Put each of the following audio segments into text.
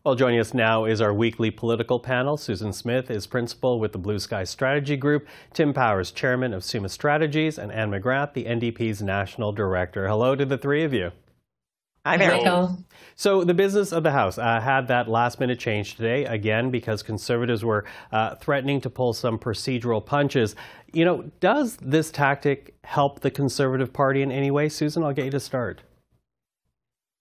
Well, joining us now is our weekly political panel. Susan Smith is principal with the Blue Sky Strategy Group, Tim Powers, chairman of Summa Strategies, and Anne McGrath, the NDP's national director. Hello to the three of you. Hi there. Michael. So the business of the House had that last-minute change today, again, because Conservatives were threatening to pull some procedural punches. You know, does this tactic help the Conservative Party in any way? Susan, I'll get you to start.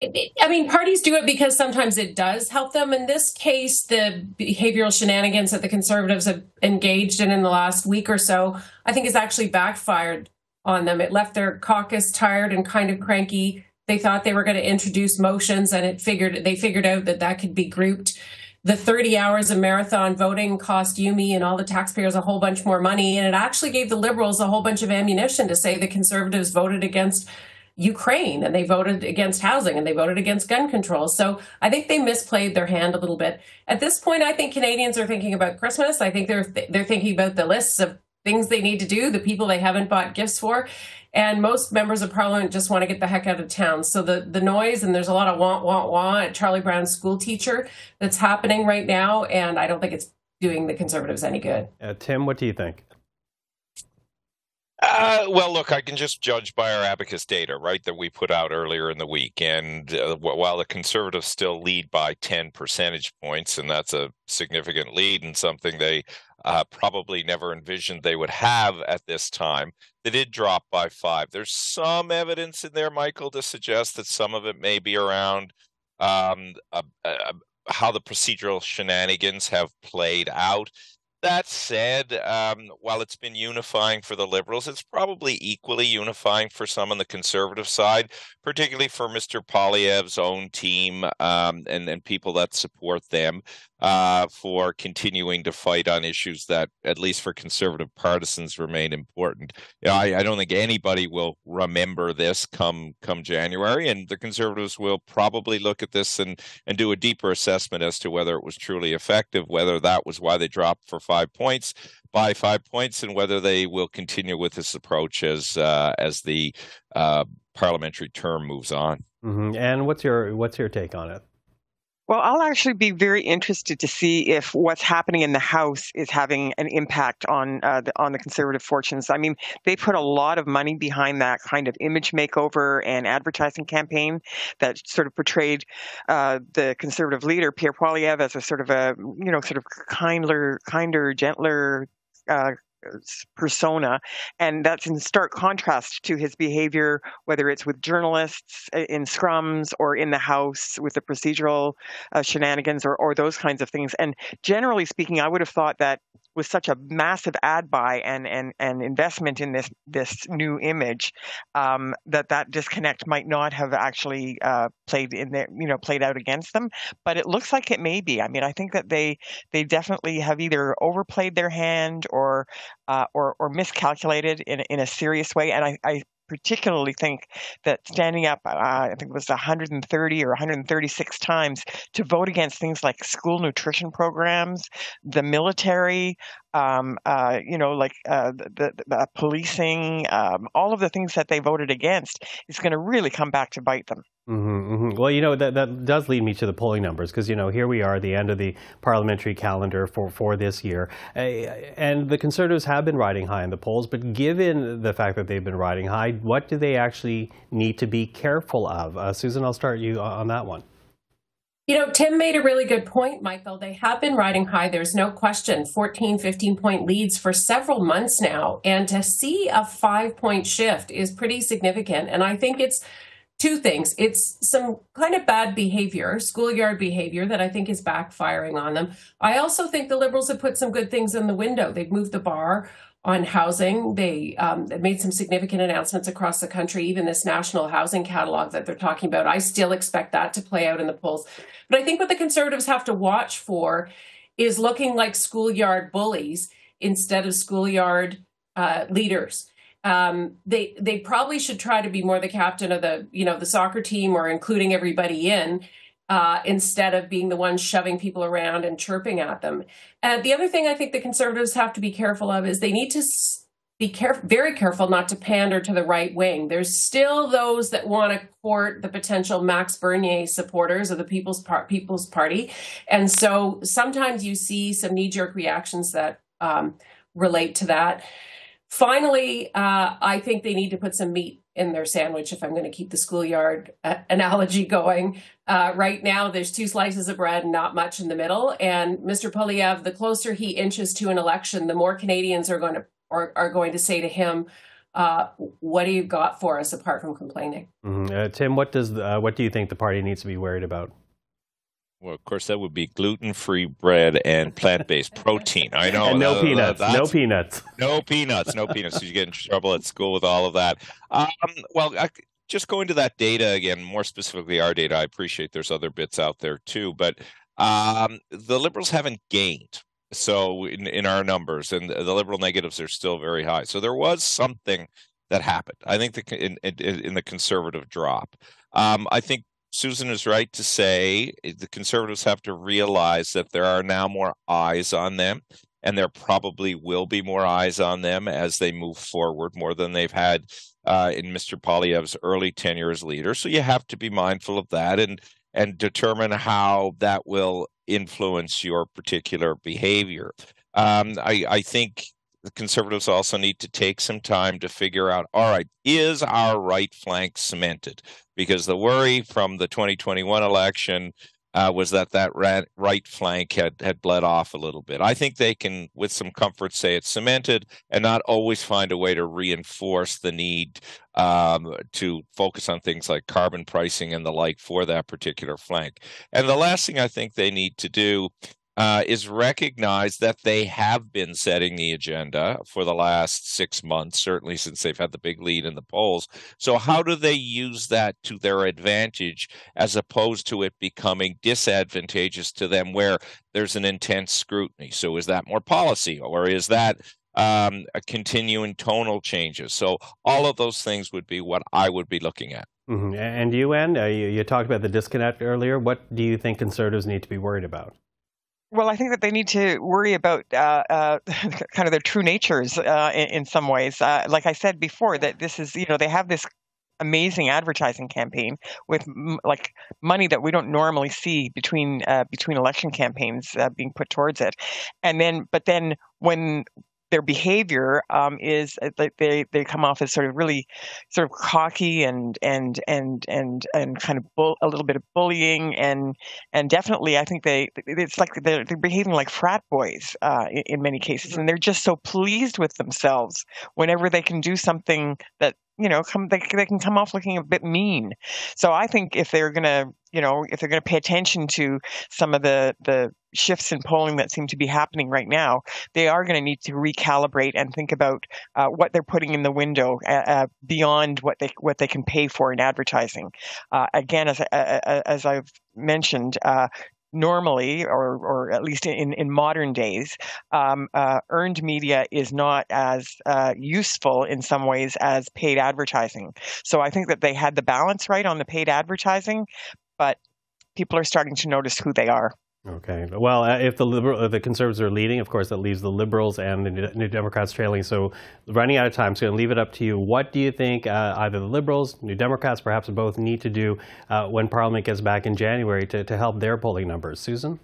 I mean, parties do it because sometimes it does help them. In this case, the behavioral shenanigans that the Conservatives have engaged in the last week or so, I think has actually backfired on them. It left their caucus tired and kind of cranky. They thought they were going to introduce motions, and they figured out that could be grouped. The 30 hours of marathon voting cost UME and all the taxpayers a whole bunch more money, and it actually gave the Liberals a whole bunch of ammunition to say the Conservatives voted against Ukraine, and they voted against housing, and they voted against gun control. So I think they misplayed their hand a little bit. At this point, I think Canadians are thinking about Christmas. I think they're thinking about the lists of things they need to do, the people they haven't bought gifts for. And most members of Parliament just want to get the heck out of town. So the noise, and there's a lot of wah at Charlie Brown's school teacher that's happening right now, and I don't think it's doing the Conservatives any good. Tim, what do you think? Well, look, I can just judge by our abacus data, right, that we put out earlier in the week. And while the Conservatives still lead by 10 percentage points, and that's a significant lead and something they probably never envisioned they would have at this time, they did drop by 5. There's some evidence in there, Michael, to suggest that some of it may be around how the procedural shenanigans have played out. That said, while it's been unifying for the Liberals, it's probably equally unifying for some on the Conservative side, particularly for Mr. Poilievre's own team and people that support them for continuing to fight on issues that, at least for Conservative partisans, remain important. You know, I don't think anybody will remember this come January, and the Conservatives will probably look at this and do a deeper assessment as to whether it was truly effective, whether that was why they dropped for 5 points, by 5 points, and whether they will continue with this approach as the parliamentary term moves on. Mm-hmm. And what's your take on it? Well, I'll actually be very interested to see if what's happening in the House is having an impact on the Conservative fortunes. I mean, they put a lot of money behind that kind of image makeover and advertising campaign that sort of portrayed the Conservative leader, Pierre Poilievre, as a sort of kinder, gentler persona, and that's in stark contrast to his behavior, whether it's with journalists in scrums or in the House with the procedural shenanigans or those kinds of things. And generally speaking, I would have thought that with such a massive ad buy and investment in this new image, that disconnect might not have actually played out against them. But it looks like it may be. I mean, I think that they definitely have either overplayed their hand or miscalculated in a serious way. And I particularly think that standing up, I think it was 130 or 136 times to vote against things like school nutrition programs, the military, the policing, all of the things that they voted against is going to really come back to bite them. Mm-hmm, mm-hmm. Well, you know, that does lead me to the polling numbers, because, you know, here we are at the end of the parliamentary calendar for this year. And the Conservatives have been riding high in the polls, but given the fact that they've been riding high, what do they actually need to be careful of? Susan, I'll start you on that one. You know, Tim made a really good point, Michael. They have been riding high. There's no question. 14, 15-point leads for several months now. And to see a 5-point shift is pretty significant. And I think it's two things. It's some kind of bad behavior, schoolyard behavior, that I think is backfiring on them. I also think the Liberals have put some good things in the window. They've moved the bar on housing. They made some significant announcements across the country, even this national housing catalog that they're talking about. I still expect that to play out in the polls. But I think what the Conservatives have to watch for is looking like schoolyard bullies instead of schoolyard leaders. They probably should try to be more the captain of the soccer team, or including everybody in, instead of being the one shoving people around and chirping at them. The other thing I think the Conservatives have to be careful of is they need to be very careful not to pander to the right wing. There's still those that want to court the potential Max Bernier supporters of the People's Party. And so sometimes you see some knee-jerk reactions that relate to that. Finally, I think they need to put some meat in their sandwich, if I'm going to keep the schoolyard analogy going. Right now, there's 2 slices of bread and not much in the middle. And Mr. Poilievre, the closer he inches to an election, the more Canadians are going to say to him, what do you got for us apart from complaining? Mm-hmm. Tim, what do you think the party needs to be worried about? Well, of course, that would be gluten-free bread and plant-based protein. I know. And no peanuts. No peanuts. No peanuts. No peanuts. So you get in trouble at school with all of that. Just going to that data again, more specifically our data, I appreciate there's other bits out there too, but the Liberals haven't gained. So in our numbers, and the Liberal negatives are still very high. So there was something that happened. I think in the Conservative drop. I think Susan is right to say the Conservatives have to realize that there are now more eyes on them, and there probably will be more eyes on them as they move forward, more than they've had in Mr. Poilievre's early tenure as leader. So you have to be mindful of that and determine how that will influence your particular behavior. I think the Conservatives also need to take some time to figure out, all right, is our right flank cemented? Because the worry from the 2021 election was that right flank had bled off a little bit. I think they can, with some comfort, say it's cemented and not always find a way to reinforce the need to focus on things like carbon pricing and the like for that particular flank. And the last thing I think they need to do is recognize that they have been setting the agenda for the last 6 months, certainly since they've had the big lead in the polls. So how do they use that to their advantage as opposed to it becoming disadvantageous to them where there's an intense scrutiny? So is that more policy, or is that a continuing tonal changes? So all of those things would be what I would be looking at. Mm-hmm. And you, Anne, you talked about the disconnect earlier. What do you think Conservatives need to be worried about? Well, I think that they need to worry about kind of their true natures in some ways. Like I said before, that this is, they have this amazing advertising campaign with like money that we don't normally see between election campaigns being put towards it, but then when their behavior is they come off as sort of cocky and kind of a little bit of bullying and definitely I think it's like they're behaving like frat boys in many cases, and they're just so pleased with themselves whenever they can do something that they can come off looking a bit mean. So I think if they're gonna pay attention to some of the shifts in polling that seem to be happening right now, they are going to need to recalibrate and think about what they're putting in the window beyond what they can pay for in advertising. Again, as I've mentioned, normally, or at least in modern days, earned media is not as useful in some ways as paid advertising. So I think that they had the balance right on the paid advertising, but people are starting to notice who they are. Okay. Well, if the Conservatives are leading, of course, that leaves the Liberals and the New Democrats trailing. So running out of time, so I'm going to leave it up to you. What do you think either the Liberals, New Democrats, perhaps both, need to do when Parliament gets back in January to help their polling numbers? Susan?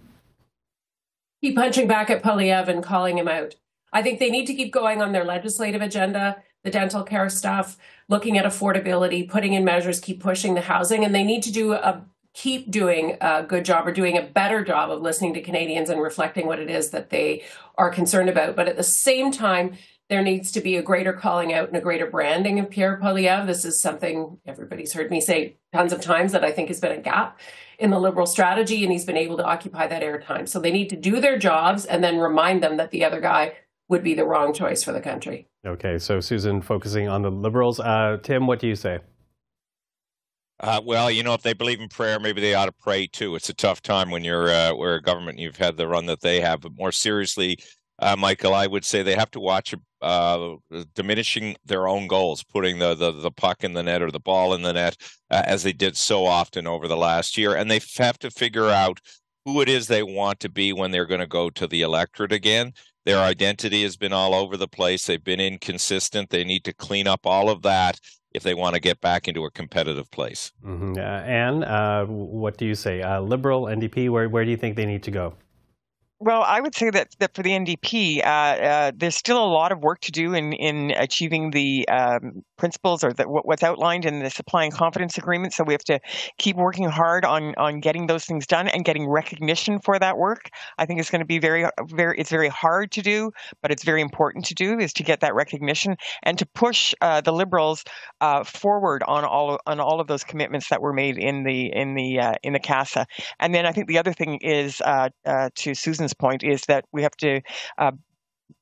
Keep punching back at Poilievre and calling him out. I think they need to keep going on their legislative agenda, the dental care stuff, looking at affordability, putting in measures, keep pushing the housing, and they need to keep doing a good job or doing a better job of listening to Canadians and reflecting what it is that they are concerned about. But at the same time, there needs to be a greater calling out and a greater branding of Pierre Poilievre. This is something everybody's heard me say tons of times that I think has been a gap in the Liberal strategy, and he's been able to occupy that airtime. So they need to do their jobs and then remind them that the other guy would be the wrong choice for the country. Okay, so Susan focusing on the Liberals. Tim, what do you say? Well, if they believe in prayer, maybe they ought to pray too. It's a tough time when we're a government and you've had the run that they have. But more seriously, Michael, I would say they have to watch diminishing their own goals, putting the puck in the net or the ball in the net, as they did so often over the last year. And they have to figure out who it is they want to be when they're going to go to the electorate again. Their identity has been all over the place. They've been inconsistent. They need to clean up all of that if they want to get back into a competitive place. Mm-hmm. Anne, what do you say? Liberal, NDP, where do you think they need to go? Well, I would say that for the NDP, there's still a lot of work to do in achieving the principles or what's outlined in the Supply and Confidence Agreement. So we have to keep working hard on getting those things done and getting recognition for that work. I think it's going to be it's very hard to do, but it's very important to do, is to get that recognition and to push the Liberals forward on all of those commitments that were made in the CASA. And then I think the other thing is, to Susan's point, is that we have to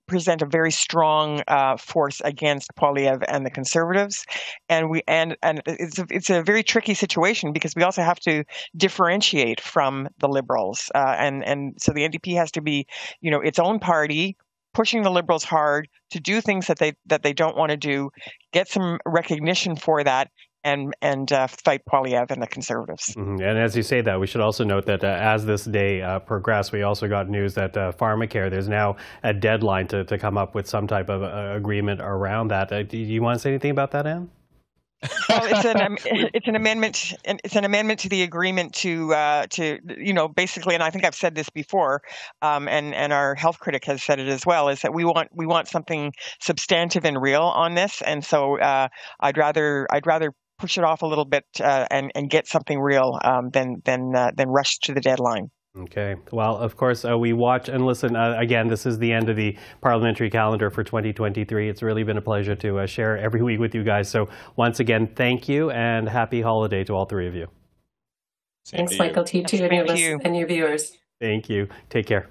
present a very strong force against Poilievre and the Conservatives, and it's a very tricky situation because we also have to differentiate from the Liberals, and so the NDP has to be, its own party, pushing the Liberals hard to do things that they don't want to do, get some recognition for that, and fight Poilievre and the Conservatives. Mm-hmm. And as you say that, we should also note that as this day progressed, we also got news that pharmacare, there's now a deadline to come up with some type of agreement around that. Do you want to say anything about that, Anne? Well, it's an amendment, and it's an amendment to the agreement to basically, and I think I've said this before, and our health critic has said it as well, is that we want something substantive and real on this, and so I'd rather push it off a little bit and get something real than rush to the deadline. Okay. Well, of course, we watch and listen. Again, this is the end of the parliamentary calendar for 2023. It's really been a pleasure to share every week with you guys. So once again, thank you and happy holiday to all three of you. Thanks, Michael, to you too, and your viewers. Thank you. Take care.